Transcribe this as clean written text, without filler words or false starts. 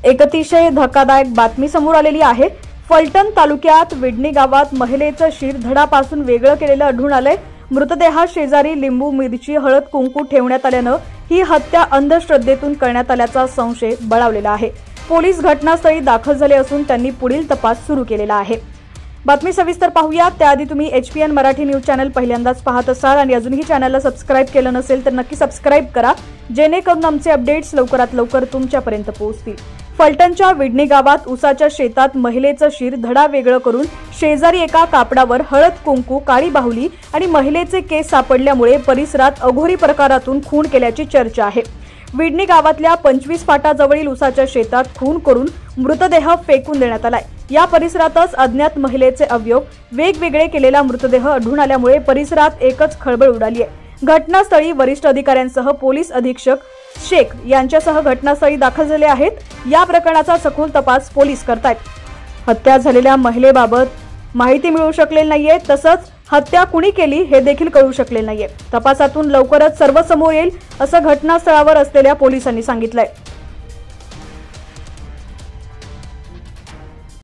एक अतिशय धक्कादायक बातमी समोर आलेली आहे। फलटण तालुक्यात विडणी गावात महिलेचं शिर धडापासून वेगळं केलेलं आढळून आलंय। मृतदेहा शेजारी लिंबू मिरची हळद कुंकू ठेवण्यात आल्यानं ही हत्या अंधश्रद्धेतून करण्यात आल्याचा संशय बळावलेला आहे। पोलीस घटनास्थळी दाखल झाले असून त्यांनी पुढील तपास सुरू केलेला आहे। बातमी सविस्तर पाहूया त्याआधी तुम्ही HPN मराठी न्यूज चॅनल पहिल्यांदाच पाहत असाल आणि अजूनही चॅनलला सबस्क्राइब केलं नसेल तर नक्की सबस्क्राइब करा, जेणेकरून आमचे अपडेट्स लवकरात लवकर तुमच्यापर्यंत पोहोचतील। फलटणच्या विडणी गावात ऊसाच्या शेतात महिलेचं शिर धडा वेगळं करून शेजारी एका कापडावर हळद कुंकू काळी बाहुली आणि महिलेचे केस सापडल्यामुळे परिसरात अघोरी प्रकारातून खून केल्याची चर्चा आहे। विडणी गावातल्या 25 फाटाजवळील ऊसाच्या शेतात खून करून मृतदेह फेकून देण्यात आलाय। या परिसरातच अज्ञात महिलेचे अवयव वेगवेगळे केलेला मृतदेह आढळून आल्यामुळे परिसरात एकच खळबळ उडाली आहे। घटनास्थळी वरिष्ठ अधिकाऱ्यांसह पोलीस अधीक्षक शेख यांच्यासह घटनास्थळी दाखल झाले आहेत। या प्रकरणाचा सखोल तपास पोलीस करतायत। हत्या झालेल्या महिलेबाबत माहिती मिळू शकलेली नाहीये, तसंच हत्या कुणी केली हे देखील कळू शकले नाहीये। तपासातून लवकरच सर्व समोर येईल असं घटनास्थळावर असलेल्या पोलिसांनी सांगितलंय।